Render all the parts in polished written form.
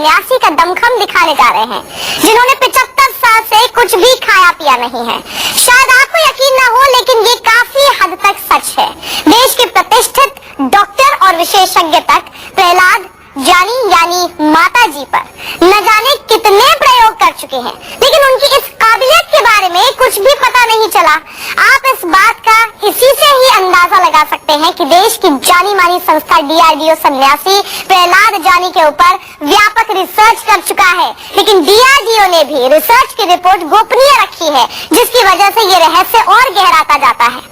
सन्यासी का दमखम दिखाने जा रहे हैं, जिन्होंने 75 साल से कुछ भी खाया पिया नहीं है। शायद आपको यकीन न हो, लेकिन ये काफी हद तक सच है। देश के प्रतिष्ठित डॉक्टर और विशेषज्ञ तक प्रहलाद जानी यानी माता जी पर न जाने कितने प्रयोग कर चुके हैं, लेकिन उनकी इस काबिलियत के बारे में कुछ भी पता नहीं चला। आप इस बात का इसी से ही अंदाजा लगा सकते हैं कि देश की जानी मानी संस्था DRDO सन्यासी प्रहलाद जानी के ऊपर व्यापक रिसर्च कर चुका है, लेकिन DRDO ने भी रिसर्च की रिपोर्ट गोपनीय रखी है, जिसकी वजह से ये रहस्य और गहराता जाता है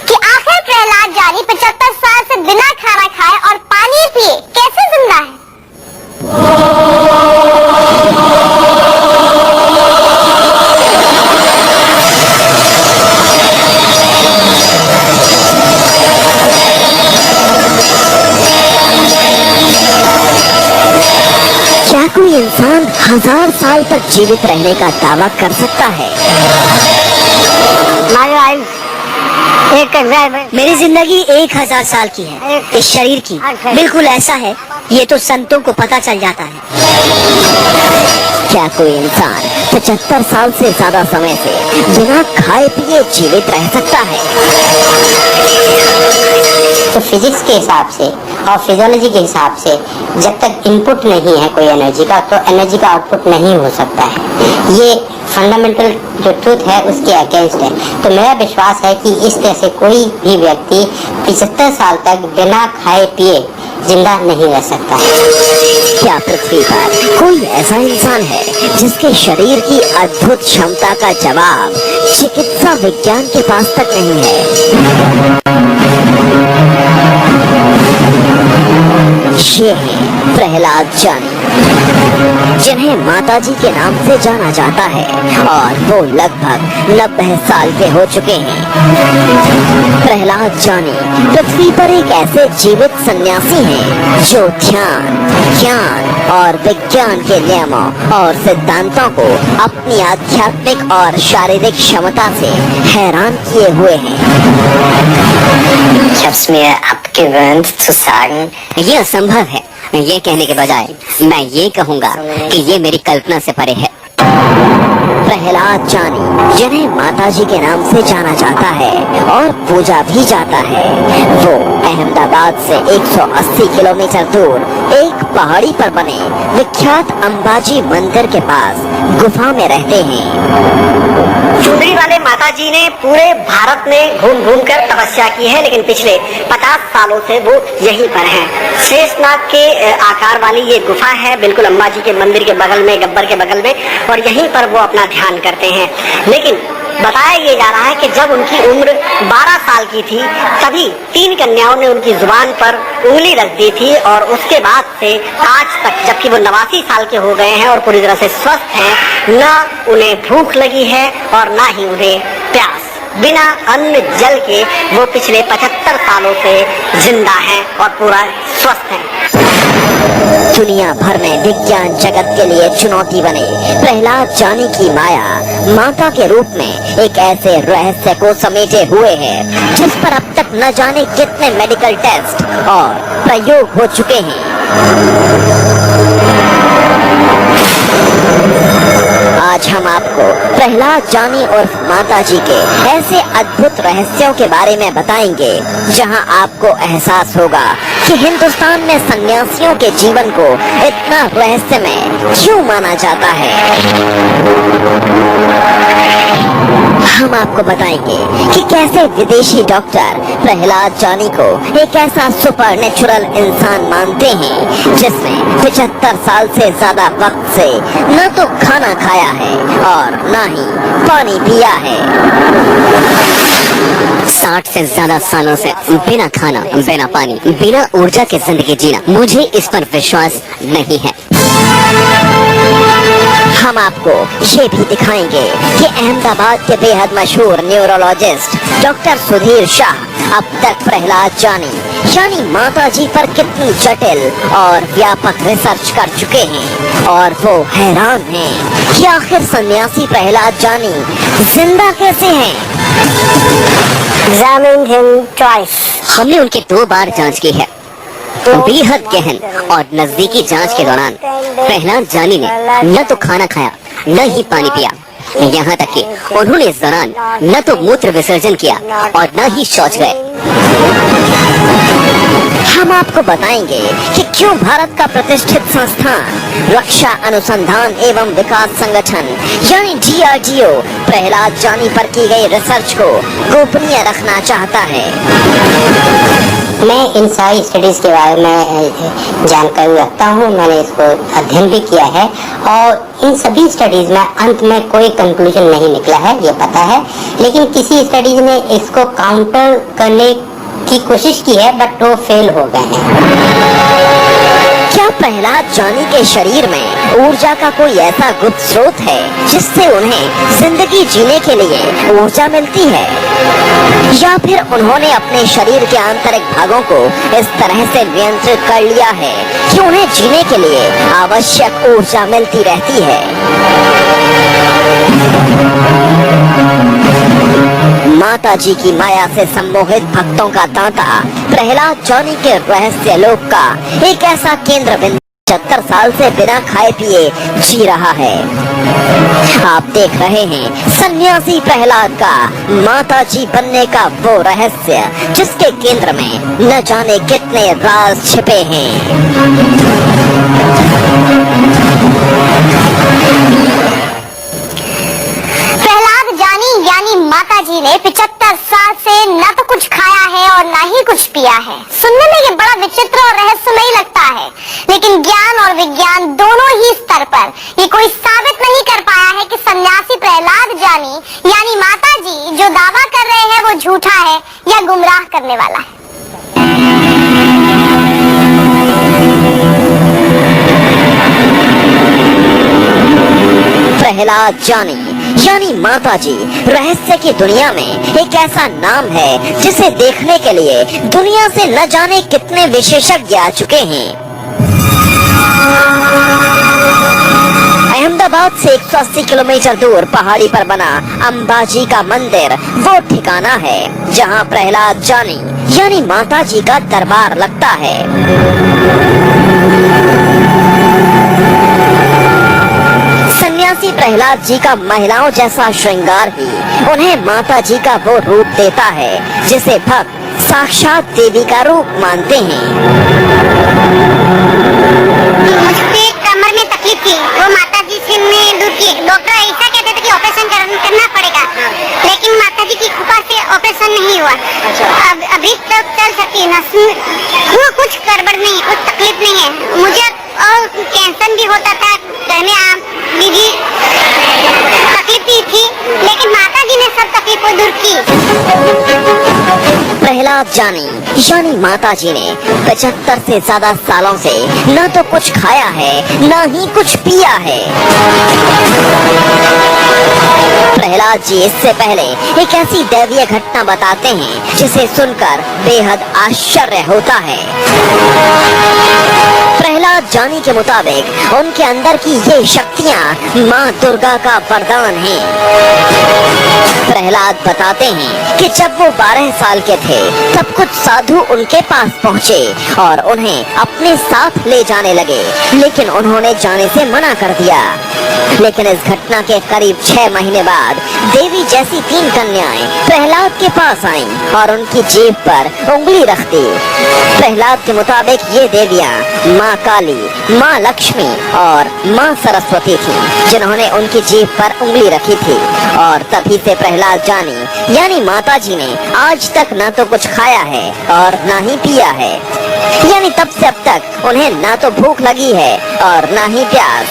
कि आखिर प्रहलाद जानी 75 साल से बिना खाना खाए और पानी पिए कैसे जिंदा है। क्या कोई इंसान 1000 साल तक जीवित रहने का दावा कर सकता है? मेरी जिंदगी 1000 साल की है, इस शरीर की। बिल्कुल ऐसा है, ये तो संतों को पता चल जाता है। क्या कोई इंसान 75 साल से ज्यादा समय से बिना खाए पिए जीवित रह सकता है? तो फिजिक्स के हिसाब से और फिजियोलॉजी के हिसाब से जब तक इनपुट नहीं है कोई एनर्जी का, तो एनर्जी का आउटपुट नहीं हो सकता है। ये फंडामेंटल जो ट्रूथ है उसके अगेंस्ट है। तो मेरा विश्वास है कि इस तरह से कोई भी व्यक्ति 75 साल तक बिना खाए पिए जिंदा नहीं रह सकता है। क्या पृथ्वी पर कोई ऐसा इंसान है जिसके शरीर की अद्भुत क्षमता का जवाब चिकित्सा विज्ञान के पास तक नहीं है? ये है प्रहलाद जानी, जिन्हें माताजी के नाम से जाना जाता है, और वो लगभग 90 साल के हो चुके हैं। प्रहलाद जानी पृथ्वी पर एक ऐसे जीवित सन्यासी हैं जो ध्यान, ज्ञान और विज्ञान के नियमों और सिद्धांतों को अपनी आध्यात्मिक और शारीरिक क्षमता से हैरान किए हुए हैं। ये असंभव है, ये कहने के बजाय मैं ये कहूँगा कि ये मेरी कल्पना से परे है। प्रहलाद जानी, जिन्हें माताजी के नाम से जाना जाता है और पूजा भी जाता है, वो अहमदाबाद से 180 किलोमीटर दूर एक पहाड़ी पर बने विख्यात अंबाजी मंदिर के पास गुफा में रहते हैं। चुंदरी वाले माताजी ने पूरे भारत में घूम घूम कर तपस्या की है, लेकिन पिछले 50 सालों से वो यहीं पर हैं। शेषनाग के आकार वाली ये गुफा है, बिल्कुल अंबाजी के मंदिर के बगल में, गब्बर के बगल में, और यहीं पर वो अपना ध्यान करते हैं। लेकिन बताया ये जा रहा है कि जब उनकी उम्र 12 साल की थी, तभी 3 कन्याओं ने उनकी जुबान पर उंगली रख दी थी, और उसके बाद से आज तक, जबकि वो 89 साल के हो गए हैं और पूरी तरह से स्वस्थ हैं, न उन्हें भूख लगी है और न ही उन्हें प्यास। बिना अन्न जल के वो पिछले 75 सालों से जिंदा हैं और पूरा स्वस्थ हैं। दुनिया भर में विज्ञान जगत के लिए चुनौती बने प्रहलाद जानी की माया माता के रूप में एक ऐसे रहस्य को समेटे हुए है जिस पर अब तक न जाने कितने मेडिकल टेस्ट और प्रयोग हो चुके हैं। आज हम आपको प्रहलाद जानी और माता जी के ऐसे अद्भुत रहस्यों के बारे में बताएंगे, जहां आपको एहसास होगा कि हिंदुस्तान में सन्यासियों के जीवन को इतना रहस्यमय क्यों माना जाता है। हम आपको बताएंगे कि कैसे विदेशी डॉक्टर प्रहलाद जानी को एक ऐसा सुपरनेचुरल इंसान मानते हैं जिसने 75 साल से ज्यादा वक्त से न तो खाना खाया है और न ही पानी पिया है। 60 से ज्यादा सालों से बिना खाना, बिना पानी, बिना ऊर्जा के जिंदगी जीना, मुझे इस पर विश्वास नहीं है। हम आपको ये भी दिखाएंगे कि अहमदाबाद के बेहद मशहूर न्यूरोलॉजिस्ट डॉक्टर सुधीर शाह अब तक प्रहलाद जानी यानी माता जी पर कितनी जटिल और व्यापक रिसर्च कर चुके हैं, और वो हैरान हैं कि आखिर सन्यासी प्रहलाद जानी जिंदा कैसे हैं। Examined him twice. हमने उनकी 2 बार जांच की है, बेहद गहन और नजदीकी जांच के दौरान प्रहलाद जानी ने न तो खाना खाया न ही पानी पिया। यहाँ तक कि उन्होंने इस दौरान न तो मूत्र विसर्जन किया और न ही शौच गए। हम आपको बताएंगे कि क्यों भारत का प्रतिष्ठित संस्थान रक्षा अनुसंधान एवं विकास संगठन यानी DRDO प्रहलाद जानी पर की गई रिसर्च को गोपनीय रखना चाहता है। मैं इन सारी स्टडीज के बारे में जानकारी रखता हूँ, मैंने इसको अध्ययन भी किया है और इन सभी स्टडीज में अंत में कोई कंक्लूजन नहीं निकला है, ये पता है। लेकिन किसी स्टडीज ने इसको काउंटर करने की कोशिश की है बट वो फेल हो गए हैं। क्या प्रहलाद जानी के शरीर में ऊर्जा का कोई ऐसा गुप्त स्रोत है जिससे उन्हें जिंदगी जीने के लिए ऊर्जा मिलती है, या फिर उन्होंने अपने शरीर के आंतरिक भागों को इस तरह से नियंत्रित कर लिया है कि उन्हें जीने के लिए आवश्यक ऊर्जा मिलती रहती है। माता जी की माया से सम्मोहित भक्तों का तांता प्रहलाद जानी के रहस्य लोक का एक ऐसा केंद्र बिंदु 70 साल से बिना खाए पिए जी रहा है। आप देख रहे हैं सन्यासी प्रहलाद का माता जी बनने का वो रहस्य जिसके केंद्र में न जाने कितने राज छिपे हैं। प्रहलाद जानी यानी माता जी ने 75 साल से न तो कुछ खाया है और न ही कुछ पिया है। सुनने में ये बड़ा विचित्र और रहस्यमयी लगता है, लेकिन ज्ञान और विज्ञान दोनों ही स्तर पर ये कोई साबित नहीं कर पाया है कि सन्यासी प्रहलाद जानी यानी माता जी जो दावा कर रहे हैं वो झूठा है या गुमराह करने वाला है। प्रहलाद जानी यानी माता जी रहस्य की दुनिया में एक ऐसा नाम है जिसे देखने के लिए दुनिया से न जाने कितने विशेषज्ञ आ चुके हैं। अहमदाबाद से 180 किलोमीटर दूर पहाड़ी पर बना अंबाजी का मंदिर वो ठिकाना है जहां प्रहलाद जानी यानी माता जी का दरबार लगता है। सन्यासी प्रहलाद जी का महिलाओं जैसा श्रृंगार ही उन्हें माता जी का वो रूप देता है जिसे भक्त साक्षात देवी का रूप मानते हैं। मुझसे कमर में तकलीफ थी, वो माता जी से मैं दूर की। डॉक्टर ऐसा कहते थे कि ऑपरेशन करना पड़ेगा, लेकिन माता जी की कृपा से ऑपरेशन नहीं हुआ। अब अभी तक चल सकती है, कुछ गड़बड़ नहीं, कुछ तकलीफ नहीं है मुझे। और टेंशन भी होता था, घर में दीदी तकलीफ भी थी, लेकिन माता जी ने सब तकलीफ को दूर की। प्रहलाद जानी यानी माता जी ने 75 से ज्यादा सालों से न तो कुछ खाया है न ही कुछ पिया है। प्रहलाद जी इससे पहले एक ऐसी दैवीय घटना बताते हैं जिसे सुनकर बेहद आश्चर्य होता है। प्रहलाद जानी के मुताबिक उनके अंदर की ये शक्तियाँ माँ दुर्गा का वरदान हैं। प्रहलाद बताते हैं कि जब वो 12 साल के थे तब कुछ साधु उनके पास पहुँचे और उन्हें अपने साथ ले जाने लगे, लेकिन उन्होंने जाने से मना कर दिया। लेकिन इस घटना के करीब 6 महीने बाद देवी जैसी 3 कन्याएं प्रहलाद के पास आईं और उनकी जीभ पर उंगली रख दी। प्रहलाद के मुताबिक ये देवियां माँ काली, माँ लक्ष्मी और माँ सरस्वती थीं, जिन्होंने उनकी जीभ पर उंगली रखी थी। और तभी से प्रहलाद जानी यानी माता जी ने आज तक न तो कुछ खाया है और न ही पिया है, यानी तब से अब तक उन्हें न तो भूख लगी है और न ही प्यास।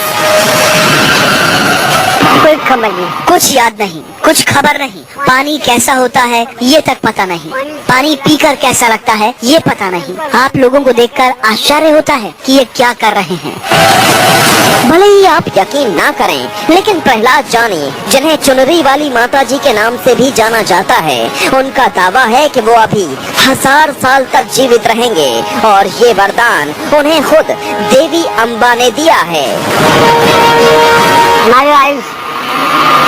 कोई खबर नहीं, कुछ याद नहीं, कुछ खबर नहीं, पानी कैसा होता है ये तक पता नहीं, पानी पीकर कैसा लगता है ये पता नहीं। आप लोगों को देखकर आश्चर्य होता है कि ये क्या कर रहे हैं। भले ही आप यकीन ना करें, लेकिन प्रहलाद जानी जिन्हें चुनरी वाली माता जी के नाम से भी जाना जाता है, उनका दावा है कि वो अभी 1000 साल तक जीवित रहेंगे और ये वरदान उन्हें खुद देवी अम्बा ने दिया है। हमारे आयुष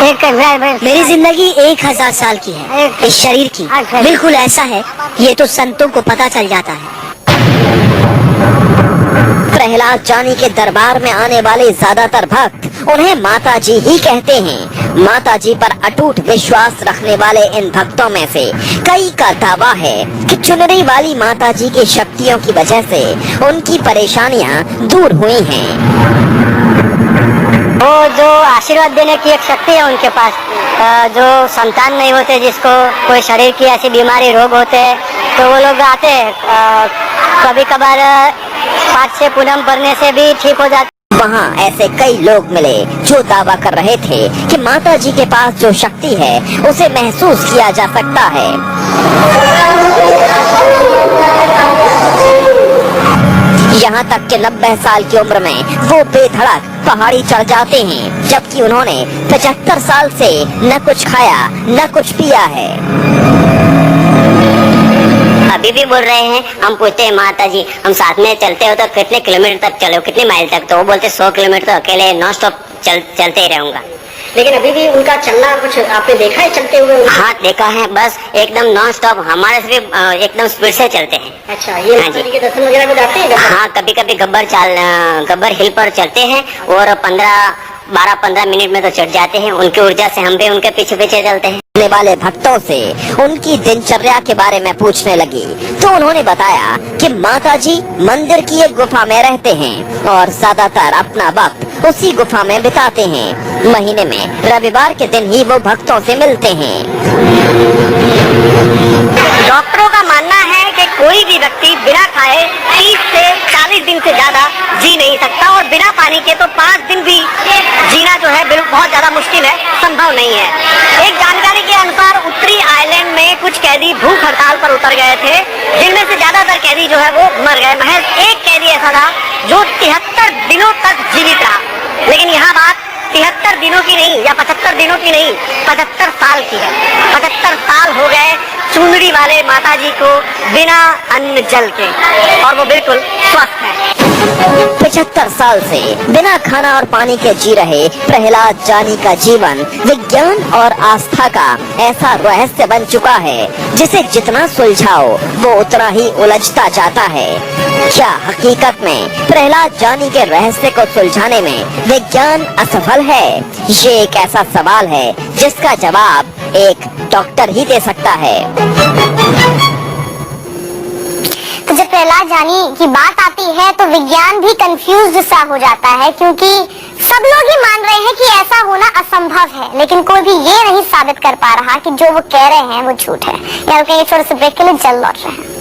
मेरी जिंदगी 1000 साल की है, इस शरीर की। बिल्कुल ऐसा है, ये तो संतों को पता चल जाता है। प्रहलाद जानी के दरबार में आने वाले ज्यादातर भक्त उन्हें माताजी ही कहते हैं। माताजी पर अटूट विश्वास रखने वाले इन भक्तों में से कई का दावा है कि चुनरी वाली माताजी की शक्तियों की वजह से उनकी परेशानियां दूर हुई हैं। वो जो आशीर्वाद देने की एक शक्ति है उनके पास, जो संतान नहीं होते, जिसको कोई शरीर की ऐसी बीमारी रोग होते हैं, तो वो लोग आते हैं, कभी कभार 5-6 पूनम भरने से भी ठीक हो जाते। वहाँ ऐसे कई लोग मिले जो दावा कर रहे थे कि माताजी के पास जो शक्ति है उसे महसूस किया जा सकता है। यहाँ तक कि 90 साल की उम्र में वो बेधड़क पहाड़ी चढ़ जाते हैं, जबकि उन्होंने 75 साल से न कुछ खाया न कुछ पिया है। अभी भी बोल रहे हैं, हम पूछते हैं माता जी हम साथ में चलते हो तो कितने किलोमीटर तक चले हो, कितने माइल तक, तो वो बोलते 100 किलोमीटर तो अकेले नॉन स्टॉप चलते ही रहूंगा। लेकिन अभी भी उनका चलना कुछ आपने देखा है चलते हुए? हाँ देखा है, बस एकदम नॉन स्टॉप, हमारे से भी एकदम स्पीड से चलते हैं। अच्छा, ये हाँ जी। के दर्शन वगैरह में जाते हैं? हाँ, कभी कभी गब्बर हिल पर चलते हैं और 12-15 मिनट में तो चढ़ जाते हैं। उनकी ऊर्जा से हम भी उनके पीछे पीछे चलते हैं। आने वाले भक्तों से उनकी दिनचर्या के बारे में पूछने लगी तो उन्होंने बताया कि माताजी मंदिर की एक गुफा में रहते हैं और ज्यादातर अपना वक्त उसी गुफा में बिताते हैं। महीने में रविवार के दिन ही वो भक्तों से मिलते हैं। डॉक्टरों का मानना है कि कोई भी व्यक्ति बिना खाए 30 से 40 दिन से ज्यादा जी नहीं सकता और बिना पानी के तो 5 दिन भी जीना जो है बहुत ज्यादा मुश्किल है, संभव नहीं है। एक जानकारी के अनुसार उत्तरी आयरलैंड में कुछ कैदी भूख हड़ताल पर उतर गए थे, जिनमें से ज्यादातर कैदी जो है वो मर गए। महज एक कैदी ऐसा था जो 73 दिनों तक जीवित रहा। लेकिन यहाँ बात 73 दिनों की नहीं या 75 दिनों की नहीं, 75 साल की है। 75 साल हो गए चुनरी वाले माताजी को बिना अन्न जल के, और वो बिल्कुल स्वस्थ है। 75 साल से बिना खाना और पानी के जी रहे प्रहलाद जानी का जीवन विज्ञान और आस्था का ऐसा रहस्य बन चुका है जिसे जितना सुलझाओ वो उतना ही उलझता जाता है। क्या हकीकत में प्रहलाद जानी के रहस्य को सुलझाने में विज्ञान असफल है? ये एक ऐसा सवाल है जिसका जवाब एक डॉक्टर ही दे सकता है। तो जब प्रहलाद जानी की बात आती है तो विज्ञान भी कंफ्यूज सा हो जाता है, क्योंकि सब लोग ही मान रहे हैं कि ऐसा होना असंभव है, लेकिन कोई भी ये नहीं साबित कर पा रहा कि जो वो कह रहे हैं वो झूठ है। या छोटे से ब्रेक के लिए जल्द लौट रहे हैं।